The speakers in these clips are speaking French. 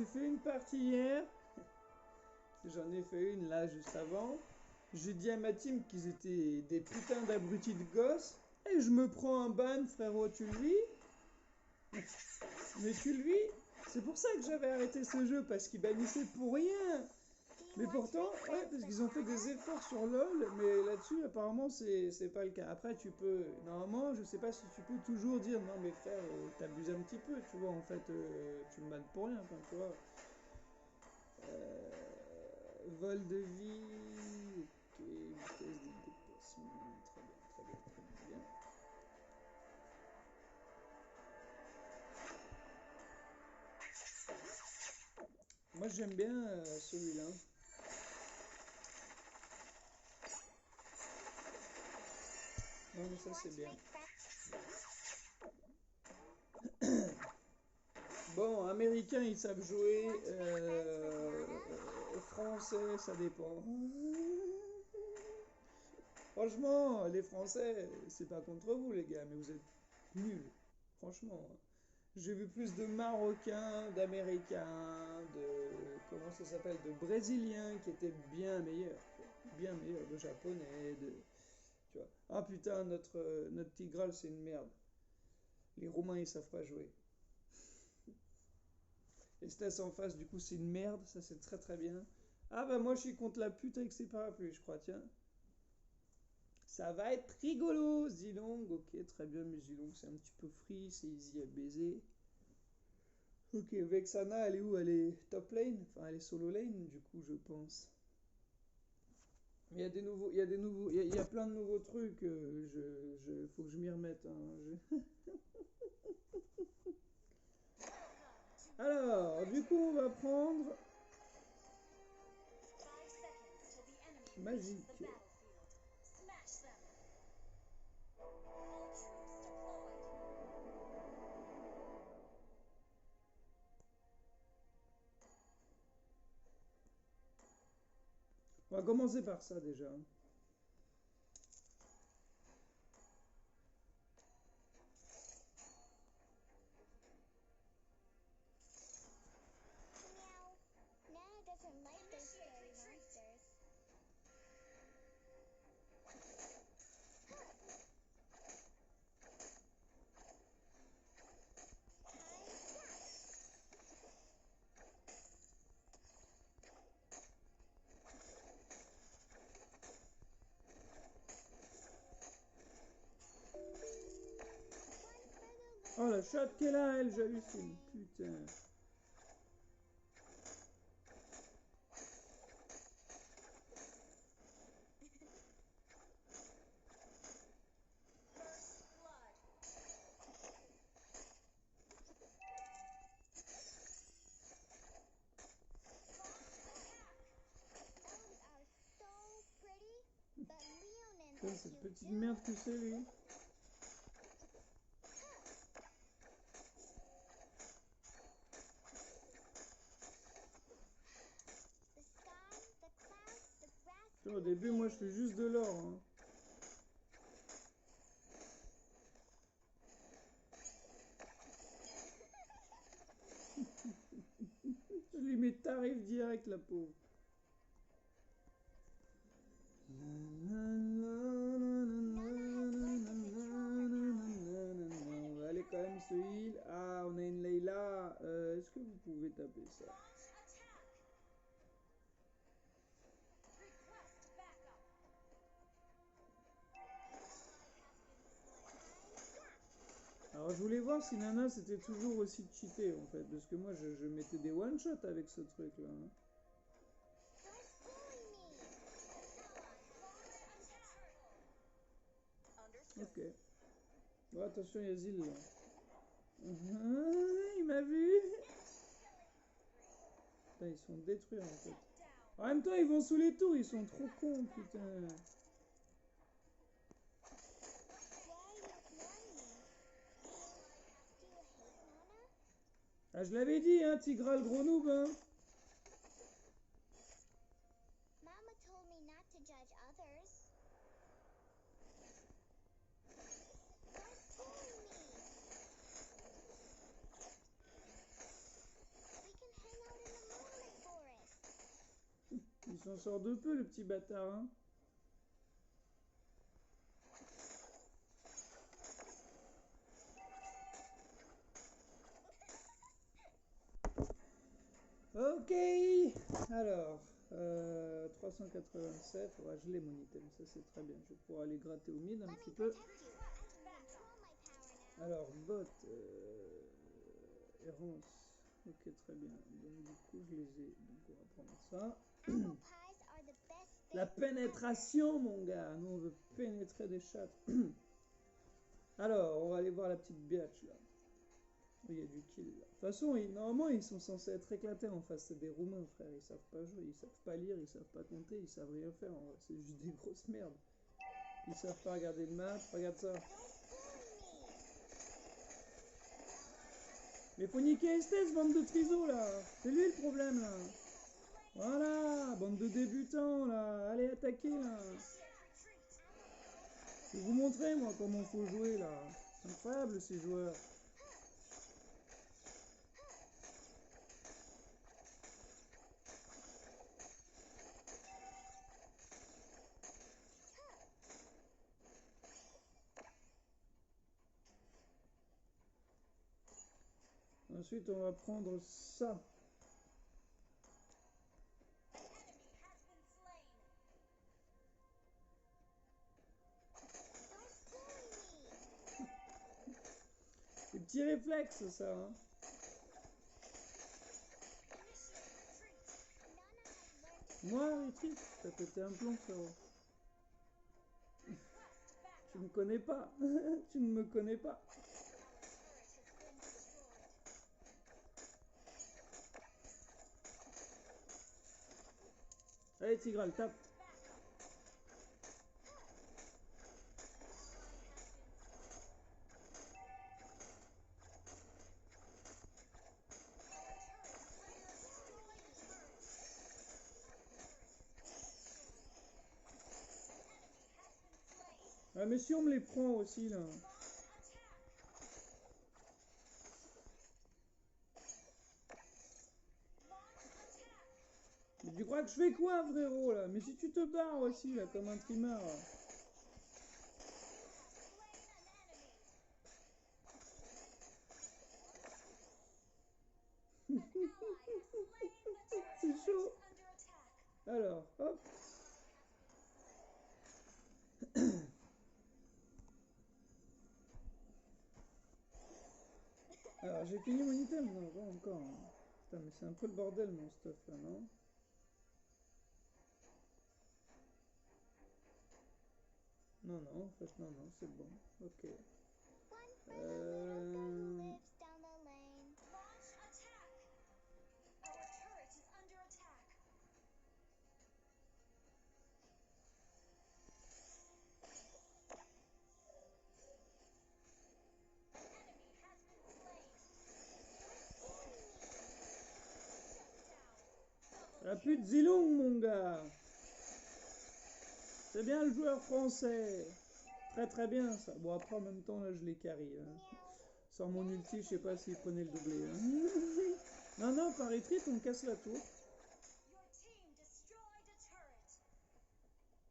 j'ai fait une partie hier. J'en ai fait une là juste avant. J'ai dit à ma team qu'ils étaient des putains d'abrutis de gosses. Et je me prends un ban, frérot, tu le vis? Mais tu le vis? C'est pour ça que j'avais arrêté ce jeu, parce qu'ils bannissaient pour rien. Mais pourtant, ouais, parce qu'ils ont fait des efforts sur LoL, mais là-dessus, apparemment, c'est pas le cas. Après, tu peux, normalement, je sais pas si tu peux toujours dire, non, mais frère, t'abuses un petit peu, tu vois, en fait, tu me bannes pour rien, enfin, tu vois. Euh, Vol de vie, ok, vitesse de déplacement, très bien, très bien, très bien. Moi, j'aime bien celui-là. Non, mais ça, c'est bien. Bon, américains, ils savent jouer. Français, ça dépend. Franchement, les Français, c'est pas contre vous, les gars, mais vous êtes nuls. Franchement. J'ai vu plus de Marocains, d'Américains, de... Comment ça s'appelle? De Brésiliens qui étaient bien meilleurs. Tu vois. Bien meilleurs. De Japonais, de... Tu vois. Ah putain, notre Tigral, c'est une merde. Les Roumains, ils savent pas jouer. Estes en face, du coup, c'est une merde. Ça, c'est très très bien. Ah bah moi, je suis contre la pute avec ses parapluies, je crois, tiens. Ça va être rigolo, Zilong. Ok, très bien, mais Zilong, c'est un petit peu free, c'est easy à baiser. Ok, Vexana, elle est où? Elle est top lane? Enfin, elle est solo lane, du coup, je pense. Mais il y a des nouveaux, il y a des nouveaux, il y a plein de nouveaux trucs. Faut que je m'y remette, hein. Alors, du coup, on va prendre magique. On va commencer par ça déjà. Nana doesn't like those scary monsters. Oh la chatte qu'elle a, elle, j'hallucine. Putain. Elves are so pretty, but Leonins Putain, are cette cute petite too. merde que c'est, lui. The sky, the clouds, the grass, Tu vois, au and the début, moi, je fais fairies. juste de l'or, hein. Je lui mets tarif direct, la pauvre. On va aller quand même se heal. Ah, on a une Layla. Est-ce que vous pouvez taper ça? Alors je voulais voir si Nana c'était toujours aussi cheaté en fait, parce que moi je mettais des one shot avec ce truc là. Hein. Stop pulling me. Ok. Bon attention Yazil là. Il m'a vu. Putain ils sont détruits en fait. En même temps ils vont sous les tours, ils sont trop cons putain. Why are you ignoring me? Do you hate Nana? Ah je l'avais dit hein, Tigral gros noob hein. Mama told me not to judge others. Stop pulling me. We can hang out Il s'en sort de peu, le petit bâtard, hein. Ok, alors, 387, ouais, je l'ai mon item, ça c'est très bien, je vais pouvoir aller gratter au mid un Let petit me peu. protect you. I can control my power now. Alors, bot, errance, ok très bien, donc du coup je les ai, donc on va prendre ça. Apple pies are the best La thing ever. pénétration mon gars, nous on veut pénétrer des châtres. Alors, on va aller voir la petite biatch là. Il y a du kill là. De toute façon, normalement, ils sont censés être éclatés en face. C'est des Roumains, frère. Ils savent pas jouer, ils savent pas lire, ils savent pas compter, ils savent rien faire. En vrai. C'est juste des grosses merdes. Ils savent pas regarder le map. Regarde ça. Don't bully me. Mais faut niquer Estes, bande de trisos là. C'est lui le problème là. Voilà, bande de débutants là. Allez attaquer là. Je vais vous montrer moi comment faut jouer là. C'est incroyable ces joueurs. Ensuite, on va prendre ça. Don't bully me. Des petits réflexes, ça. Hein. Nana has learned to Moi, retreat, t'as pété un plomb, frérot. Tu me connais pas. Tu ne me connais pas. Allez, Tigral, tape. Ah, mais si on me les prend aussi, là. Mais tu crois que je fais quoi, frérot, là? Mais si tu te barres aussi, là, comme un trimeur. Là. C'est chaud. Alors, hop. Alors, j'ai fini mon item? Non, pas encore. Hein. Putain, mais c'est un peu le bordel, mon stuff, là, non? Non, non, en fait, non, non, c'est bon. Ok. one for the little girl who lives down the lane. Launch attack! Our turret is under attack. Enemy has been slain. Shut down. La pute Zilong, mon gars. C'est bien le joueur français. Très très bien ça. Bon après en même temps là je l'ai carry. Hein. Meow. Sans mon ulti je sais pas s'il prenait le doublé. Hein. Non non par retreat on casse la tour. Your team destroyed a turret.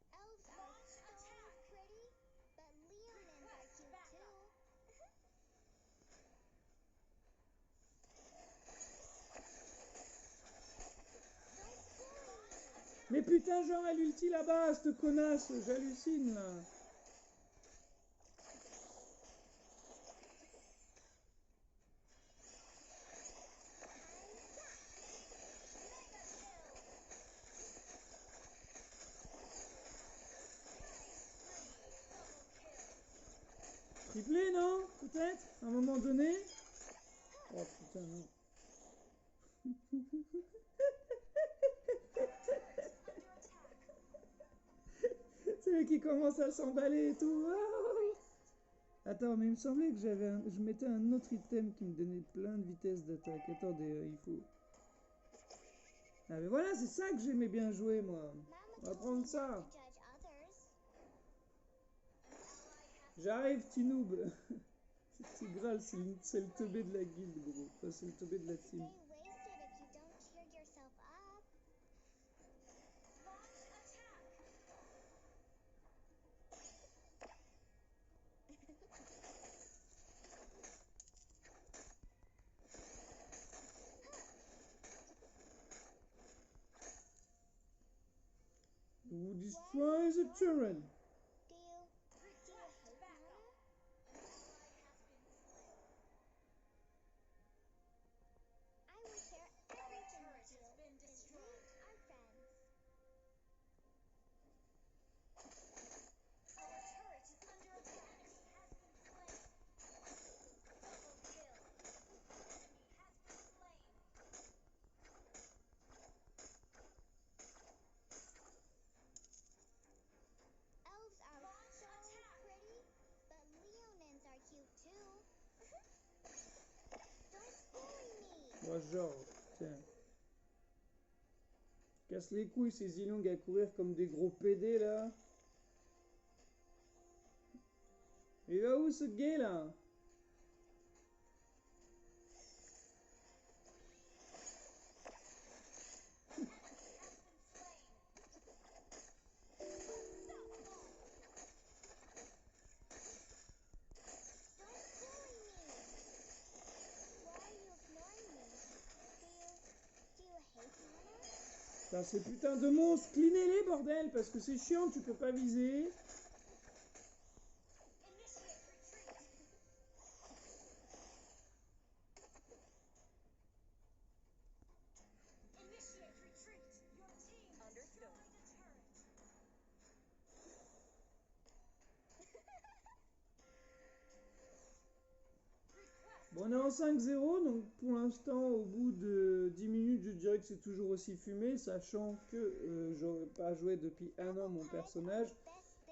Elves are so pretty, but Leonins are cute too. Mais putain j'aurais l'ulti là-bas cette connasse. J'hallucine là. Triplé non? Peut-être? À un moment donné? Oh putain non. C'est lui qui commence à s'emballer et tout. Ah. Attends, mais il me semblait que je mettais un autre item qui me donnait plein de vitesse d'attaque. Attendez, il faut. Ah mais voilà, c'est ça que j'aimais bien jouer moi. Mama On va told prendre me ça. not to judge others. J'arrive, Tinoob. C'est Tigral, c'est le teubé de la guilde, gros. Enfin, c'est le teubé de la Stay team. wasted if you don't cheer yourself up. Who destroys a turret? Do you Request hate backup. Nana? I will share everything Turret with you, has been 'cause we destroyed. are friends. Our turret is under attack. Enemy has been slain. Double kill. Enemy has been slain. Elves are Launch so attack. pretty, but Leonins are cute too. Don't bully me. Moi, genre, tiens. Casse les couilles ces Zilong à courir comme des gros PD là. Il va où ce gay là? Don't bully me. Why are you ignoring me? Do you hate Nana? Putain, ces putains de monstres, clinez-les bordel, parce que c'est chiant, tu peux pas viser. Initiate retreat. Initiate retreat. Your team destroyed a turret. Request Bon, on est en 5-0, donc pour l'instant, au bout de 10 minutes, je dirais que c'est toujours aussi fumé, sachant que j'aurais pas joué depuis un an mon personnage,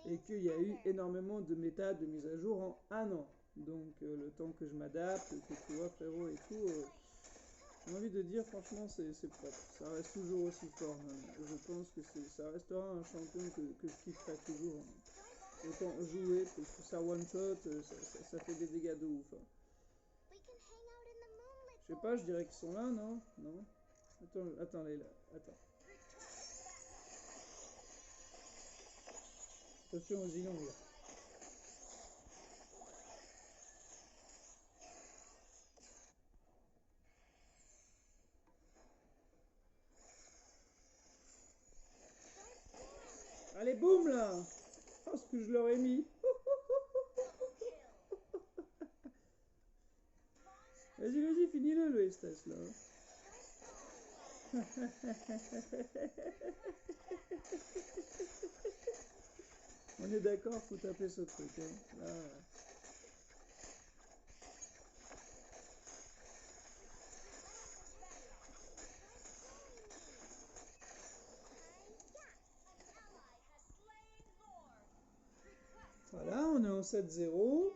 et qu'il y a eu énormément de méta, de mise à jour en un an. Donc le temps que je m'adapte, que tu vois frérot et tout, j'ai envie de dire franchement c'est propre. Ça reste toujours aussi fort. Hein. Je pense que ça restera un champion que je kifferai toujours. Hein. Autant jouer, parce que ça one shot, ça fait des dégâts de ouf. Hein. We can hang out in the moonlit Je sais pas, je forest. dirais qu'ils sont là, non? Non? Attends, Leila, attends. Attention aux Zilong là. Allez, boum là! Oh, ce que je leur ai mis! Vas-y, vas-y, finis-le, le Estes là. On est d'accord, faut taper ce truc. Hein. Là. Voilà, on est en 7-0.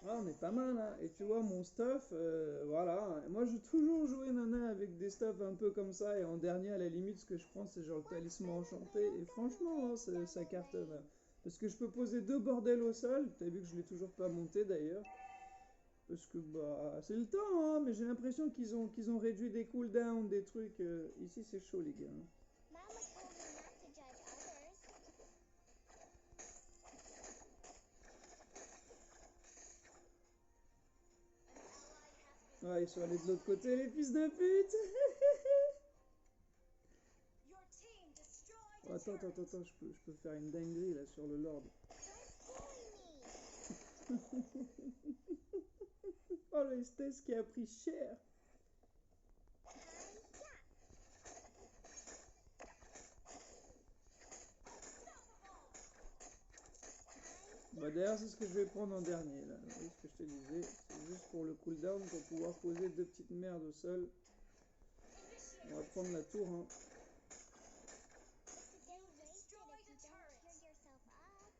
Ah, on est pas mal, hein. Et tu vois, mon stuff, voilà. Moi, j'ai toujours joué Nana avec des stuffs un peu comme ça. Et en dernier, à la limite, ce que je prends, c'est genre le talisman enchanté. Et franchement, hein, ça cartonne. Parce que je peux poser 2 bordels au sol. T'as vu que je l'ai toujours pas monté d'ailleurs. Parce que, bah, c'est le temps, hein. Mais j'ai l'impression qu'ils ont réduit des cooldowns, des trucs. Ici, c'est chaud, les gars. Mama told me not to judge others. Ouais, ils sont allés de l'autre côté, les fils de pute. Your team destroyed Oh, a attends, turret. je peux faire une dinguerie là sur le Lord. Don't bully me. Oh, le Estes qui a pris cher. Bah d'ailleurs, c'est ce que je vais prendre en dernier là. Vous voyez ce que je te disais. C'est juste pour le cooldown, pour pouvoir poser 2 petites merdes au sol. On va prendre la tour, hein. To get wasted if you don't cheer yourself up.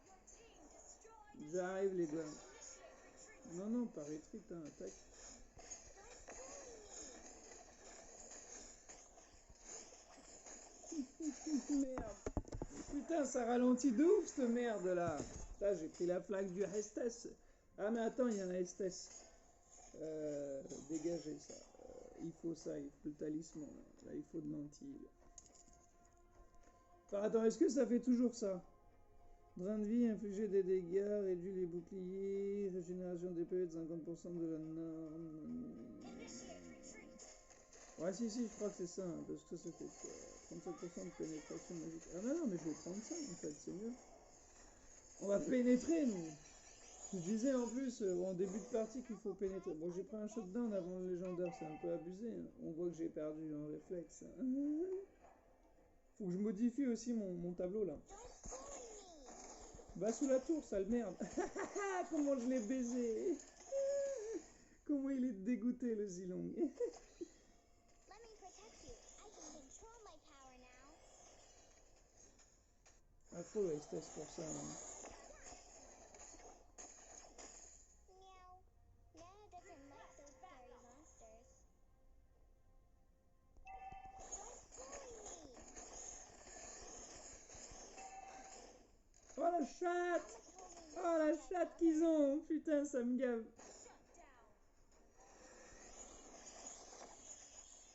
Your team destroyed a J'arrive, les gars. Initiate retreat. Non, non, pas retreat, hein, attaque. Merde. Putain, ça ralentit de ouf cette merde là. Putain, j'ai pris la flaque du Estes. Ah, mais attends, il y a un Estes. Dégagez ça. Il faut ça, il faut le talisman. Là, il faut de lentilles. Enfin, attends, est-ce que ça fait toujours ça? Drain de vie, infliger des dégâts, réduit les boucliers, régénération d'épée de 50% de la norme. Ouais, si, je crois que c'est ça, hein, parce que ça fait quoi, 37% de pénétration magique. Ah non, mais je vais prendre ça, en fait, c'est mieux. On va pénétrer, nous. Je disais en plus, en début de partie, qu'il faut pénétrer. Bon, j'ai pris un shutdown avant le légendaire, c'est un peu abusé, hein. On voit que j'ai perdu en réflexe. Faut que je modifie aussi mon tableau, là. Don't bully me. Va sous la tour, sale merde. Comment je l'ai baisé. Comment il est dégoûté, le Zilong. Let me protect you. I can control my power now. Ah, trop de hostess pour ça, hein. Meow. Nana doesn't like those scary monsters. Don't bully me. Oh la chatte. Mama told me Oh la chatte qu'ils ont. Putain, ça me gave. Shut down.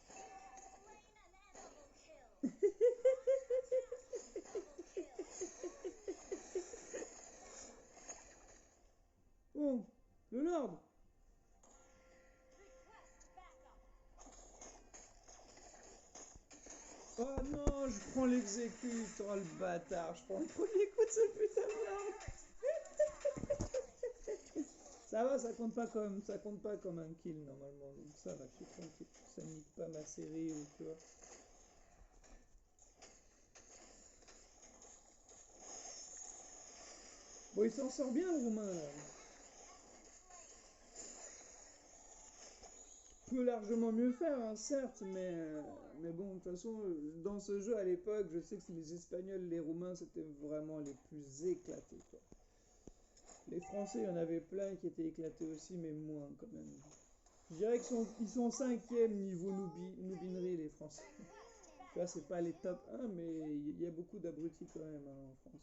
Slain an animal kill. Double kill. Bon, le Lord. Request backup. Oh non, je prends l'exécute. Oh le bâtard, je prends le premier coup de ce putain de Lord. Ça va, ça compte pas comme un kill normalement, donc ça va, je suis tranquille. Ça nique pas ma série ou tu vois. Bon, il s'en sort bien le roumain là. Peut largement mieux faire, hein, certes, mais bon, de toute façon, dans ce jeu à l'époque, je sais que les Espagnols, les Roumains, c'était vraiment les plus éclatés, quoi. Les Français, il y en avait plein qui étaient éclatés aussi, mais moins quand même. Je dirais qu'ils sont 5e niveau noubinerie, les Français. Tu vois, c'est pas les top 1, mais il y a beaucoup d'abrutis quand même hein, en France.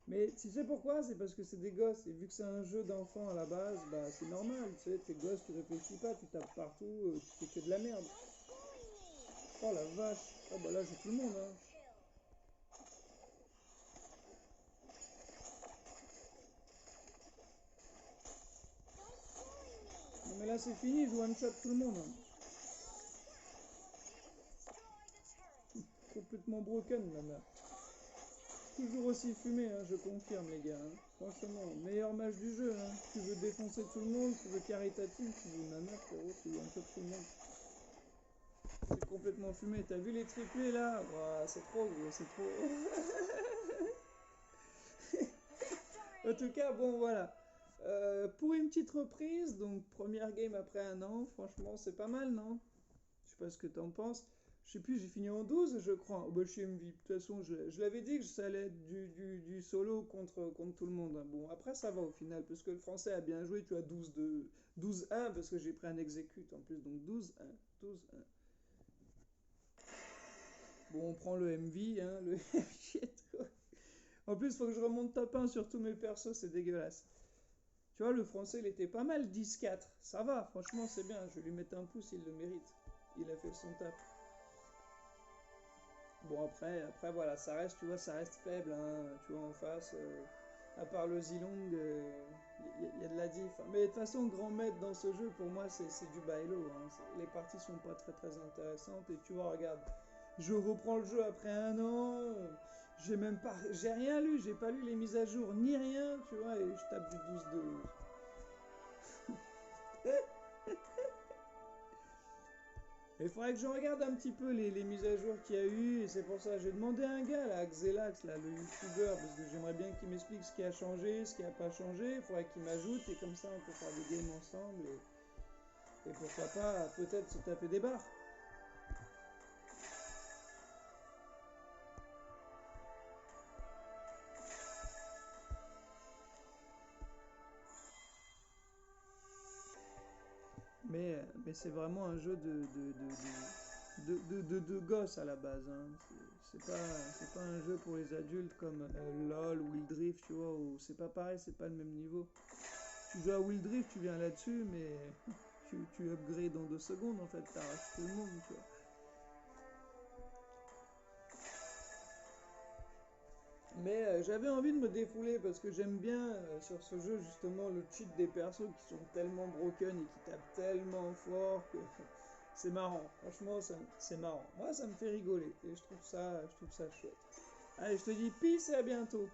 Mais tu sais pourquoi? C'est parce que c'est des gosses, et vu que c'est un jeu d'enfant à la base, bah c'est normal, tu sais, t'es gosse, tu réfléchis pas, tu tapes partout, tu fais que de la merde. Don't bully me. Oh la vache! Oh bah là j'ai tout le monde, hein. Don't bully me. Non mais là c'est fini, je one-shot tout le monde, hein. Destroy the turret. Complètement broken la map. Toujours aussi fumé, hein, je confirme les gars. Hein. Franchement, meilleur match du jeu. Hein. Tu veux défoncer tout le monde, tu veux carry ta team, tu veux nana frérot, tu veux one-shot tout le monde. C'est complètement fumé. T'as vu les triplés là? Ouah, c'est trop gros, c'est trop. En tout cas, bon voilà. Pour une petite reprise, donc première game après un an, franchement c'est pas mal, non? Je sais pas ce que t'en penses. Je sais plus, j'ai fini en 12, je crois. Oh, bah, je suis MVP. De toute façon, je l'avais dit que ça allait être du solo contre tout le monde, hein. Bon, après ça va au final, parce que le français a bien joué, tu as 12-1, parce que j'ai pris un exécute en plus, donc 12-1. 12-1. Bon, on prend le MV, hein, le shit, quoi. En plus, faut que je remonte top 1 sur tous mes persos, c'est dégueulasse. Tu vois, le français, il était pas mal, 10-4. Ça va, franchement, c'est bien. Je vais lui mettre un pouce, il le mérite. Il a fait son taf. Bon, après voilà, ça reste, tu vois, ça reste faible, hein, tu vois, en face. À part le Zilong, y a de la diff. Mais de toute façon, grand maître dans ce jeu, pour moi, c'est du bailo, hein. Les parties sont pas très intéressantes. Et tu vois, regarde, je reprends le jeu après un an. J'ai même pas, j'ai rien lu, j'ai pas lu les mises à jour ni rien, tu vois, et je tape du 12-2. Il faudrait que je regarde un petit peu les mises à jour qu'il y a eu, et c'est pour ça que j'ai demandé à un gars, là, Xelax, là, le youtubeur, parce que j'aimerais bien qu'il m'explique ce qui a changé, ce qui a pas changé, il faudrait qu'il m'ajoute, et comme ça on peut faire des games ensemble, et pourquoi pas peut-être se taper des barres. Mais c'est vraiment un jeu de gosse à la base, hein. C'est pas un jeu pour les adultes comme LOL ou Wild Drift, tu vois, où c'est pas pareil, c'est pas le même niveau. Tu joues à Wild Drift, tu viens là-dessus, mais tu upgrades en 2 secondes en fait, t'arraches tout le monde, tu vois. Mais j'avais envie de me défouler parce que j'aime bien sur ce jeu justement le cheat des persos qui sont tellement broken et qui tapent tellement fort que C'est marrant, franchement, c'est marrant. Moi, ça me fait rigoler et je trouve ça chouette. Allez, je te dis peace et à bientôt.